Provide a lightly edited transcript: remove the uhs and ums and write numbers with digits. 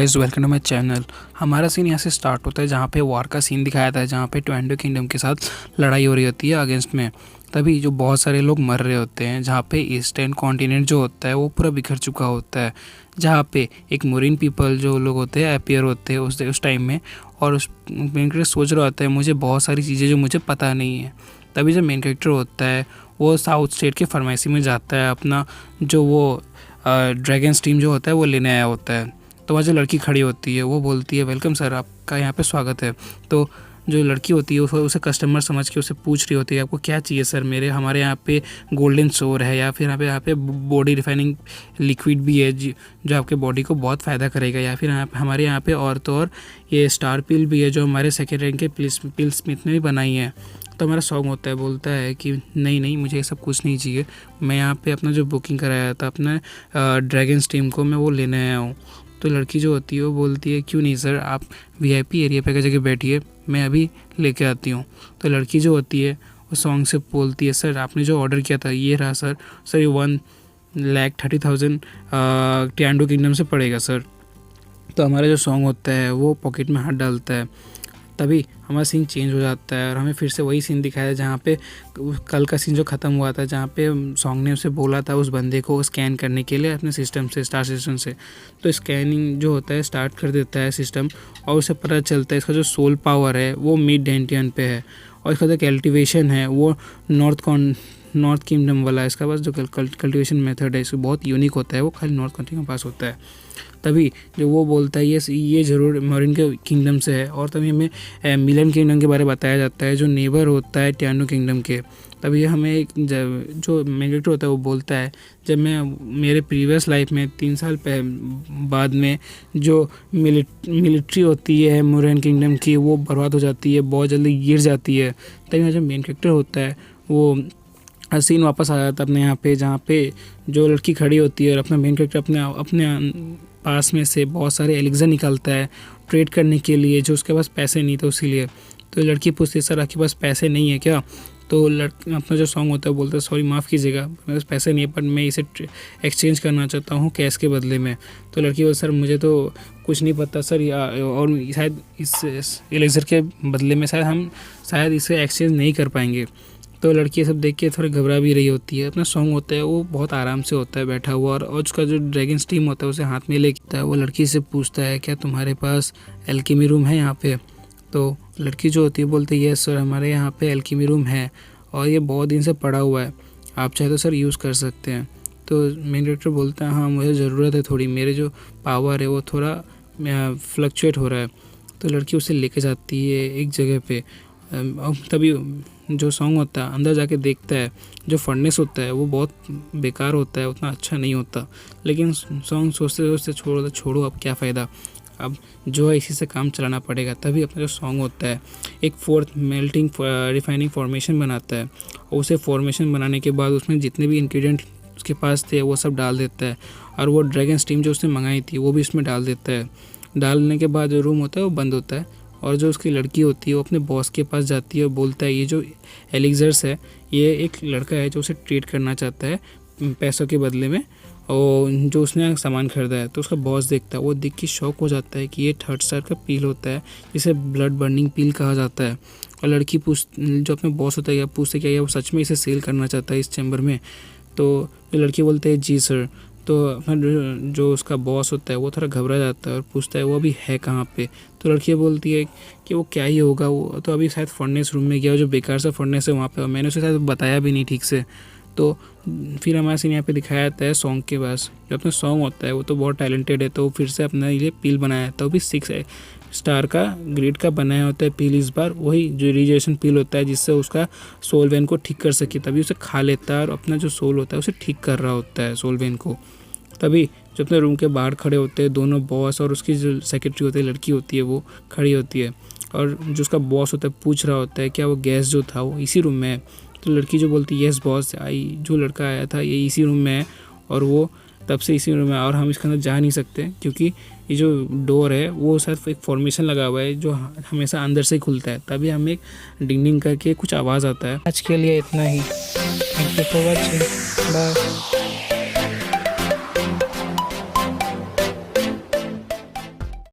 Guys, welcome to my channel. हमारा scene यहाँ से स्टार्ट होता है जहाँ पे वॉर का सीन दिखाया था, जहाँ पे टोरंटो किंगडम के साथ लड़ाई हो रही होती है अगेंस्ट में। तभी जो बहुत सारे लोग मर रहे होते हैं, जहाँ पे ईस्टर्न कॉन्टिनेंट जो होता है वो पूरा बिखर चुका होता है। जहाँ पे एक मरीन पीपल जो लोग होते हैं अपीयर होते हैं उस टाइम में, और उस मेन कैरेक्टर सोच रहा होता है मुझे बहुत सारी चीज़ें जो मुझे पता नहीं है। तभी जो मेन कैरेक्टर होता है वो साउथ स्टेट के फार्मेसी में जाता है, अपना जो वो ड्रैगन स्टीम जो होता है वो लेने आया होता है। तो वहाँ जो लड़की खड़ी होती है वो बोलती है वेलकम सर, आपका यहाँ पे स्वागत है। तो जो लड़की होती है उसे कस्टमर समझ के उसे पूछ रही होती है आपको क्या चाहिए सर, हमारे यहाँ पे गोल्डन सोर है, या फिर यहाँ पे बॉडी रिफाइनिंग लिक्विड भी है जो आपके बॉडी को बहुत फ़ायदा करेगा, या फिर हमारे यहाँ पे और तो और ये स्टार पिल भी है जो हमारे सेकेंड रैंक के पिल स्मिथ ने भी बनाई है। तो हमारा सॉन्ग होता है, बोलता है कि नहीं मुझे ये सब कुछ नहीं चाहिए, मैं यहाँ पे अपना जो बुकिंग कराया था अपना ड्रैगन स्टीम को मैं वो लेने आया हूँ। तो लड़की जो होती है वो बोलती है क्यों नहीं सर, आप वीआईपी एरिया पे जगह बैठिए, मैं अभी लेके आती हूँ। तो लड़की जो होती है वो सॉन्ग से बोलती है सर आपने जो ऑर्डर किया था ये रहा सर ये 1,30,000 टोरंटो किंगडम से पड़ेगा सर। तो हमारा जो सॉन्ग होता है वो पॉकेट में हाथ डालता है। तभी हमारा सीन चेंज हो जाता है और हमें फिर से वही सीन दिखाया है जहाँ पे कल का सीन जो ख़त्म हुआ था, जहाँ पे सॉन्ग ने उसे बोला था उस बंदे को स्कैन करने के लिए अपने सिस्टम से, स्टार सिस्टम से। तो स्कैनिंग जो होता है स्टार्ट कर देता है सिस्टम, और उसे पता चलता है इसका जो सोल पावर है वो मिड डेंटियन पे है, और इसका जो कल्टिवेशन है वो नॉर्थ किंगडम वाला है। इसका पास जो कल्टिवेशन मेथड है इसको बहुत यूनिक होता है, वो खाली नॉर्थ कंट्री के पास होता है। तभी जो वो बोलता है ये ज़रूर मरीन के किंगडम से है, और तभी हमें मिलन किंगडम के बारे में बताया जाता है जो नेबर होता है टोरंटो किंगडम के। तभी हमें जो मेन कैरेक्टर होता है वो बोलता है जब मैं मेरे प्रीवियस लाइफ में 3 साल बाद में जो मिलिट्री होती है मरीन किंगडम की वो बर्बाद हो जाती है, बहुत जल्दी गिर जाती है। तभी जो मेन कैरेक्टर होता है वो सीन वापस आ जाता है अपने यहाँ पे, जहाँ पे जो लड़की खड़ी होती है और अपना मेन कैरेक्टर अपने पास में से बहुत सारे एलिक्सर निकालता है ट्रेड करने के लिए, जो उसके पास पैसे नहीं थे उसी लिए। तो लड़की पूछती है सर आपके पास पैसे नहीं है क्या? तो अपना जो सॉन्ग होता है बोलता है सॉरी माफ़ कीजिएगा मेरे पास पैसे नहीं है, पर मैं इसे एक्सचेंज करना चाहता हूँ कैश के बदले में। तो लड़की बोलती सर मुझे तो कुछ नहीं पता सर, और शायद इस एलिक्सर के बदले में शायद इसे एक्सचेंज नहीं कर पाएंगे। तो लड़की सब देख के थोड़ी घबरा भी रही होती है। अपना सॉन्ग होता है वो बहुत आराम से होता है बैठा हुआ, और उसका जो ड्रैगन स्टीम होता है उसे हाथ में लेता है। वो लड़की से पूछता है क्या तुम्हारे पास एल्केमी रूम है यहाँ पे? तो लड़की जो होती है बोलती है यस सर हमारे यहाँ पे एल्केमी रूम है, और ये बहुत दिन से पड़ा हुआ है, आप चाहे तो सर यूज़ कर सकते हैं। तो मेन डायरेक्टर बोलता है हाँ मुझे ज़रूरत है थोड़ी, मेरे जो पावर है वो थोड़ा फ्लक्चुएट हो रहा है। तो लड़की उसे लेके जाती है एक जगह पे, और तभी जो सॉन्ग होता है अंदर जाके देखता है जो फर्नेस होता है वो बहुत बेकार होता है, उतना अच्छा नहीं होता। लेकिन सॉन्ग सोचते सोचते छोड़ो अब क्या फ़ायदा, अब जो है इसी से काम चलाना पड़ेगा। तभी अपना जो सॉन्ग होता है एक फोर्थ मेल्टिंग रिफाइनिंग फॉर्मेशन बनाता है, और उसे फॉर्मेशन बनाने के बाद उसमें जितने भी इंग्रेडिएंट उसके पास थे वो सब डाल देता है, और वो ड्रैगन स्टीम जो उसने मंगाई थी वो भी उसमें डाल देता है। डालने के बाद जो रूम होता है वो बंद होता है, और जो उसकी लड़की होती है वो अपने बॉस के पास जाती है और बोलता है ये जो एलिक्सर्स है ये एक लड़का है जो उसे ट्रीट करना चाहता है पैसों के बदले में, और जो उसने सामान खरीदा है। तो उसका बॉस देखता है, वो देख के शॉक हो जाता है कि ये 3rd स्टार का पील होता है जिसे ब्लड बर्निंग पील कहा जाता है। और लड़की जो अपने बॉस होता है पूछते क्या वो सच में इसे सेल करना चाहता है इस चैम्बर में? तो जो लड़की बोलते है जी सर। तो अपना जो उसका बॉस होता है वो थोड़ा घबरा जाता है और पूछता है वो अभी है कहाँ पे? तो लड़की बोलती है कि वो क्या ही होगा, वो तो अभी शायद फर्नेस रूम में गया, जो बेकार सा फर्नेस है वहाँ पे, और मैंने उसे शायद बताया भी नहीं ठीक से। तो फिर हमारा सीन यहाँ पे दिखाया जाता है सॉन्ग के पास, जो अपना सॉन्ग होता है वो तो बहुत टैलेंटेड है, तो फिर से अपना ये पील बनाया था, वो भी 6 स्टार का ग्रेड का बनाया होता है पील, इस बार वही जो रिजेशन पील होता है जिससे उसका सोल वेन को ठीक कर सके। तभी उसे खा लेता है और अपना जो सोल होता है उसे ठीक कर रहा होता है सोल वेन को। तभी जो अपने रूम के बाहर खड़े होते हैं दोनों बॉस, और उसकी जो सेक्रेटरी होती है लड़की होती है वो खड़ी होती है, और जो उसका बॉस होता है पूछ रहा होता है क्या वो गैस जो था वो इसी रूम में है? तो लड़की जो बोलती है यस बॉस, जो लड़का आया था ये इसी रूम में है, और वो तब से इसी रूम में है, और हम इसके अंदर जा नहीं सकते क्योंकि ये जो डोर है वो सिर्फ एक फॉर्मेशन लगा हुआ है जो हमेशा अंदर से ही खुलता है। तभी हमें एक डिंग डिंग करके कुछ आवाज़ आता है। आज के लिए इतना ही, thank you for watching, bye.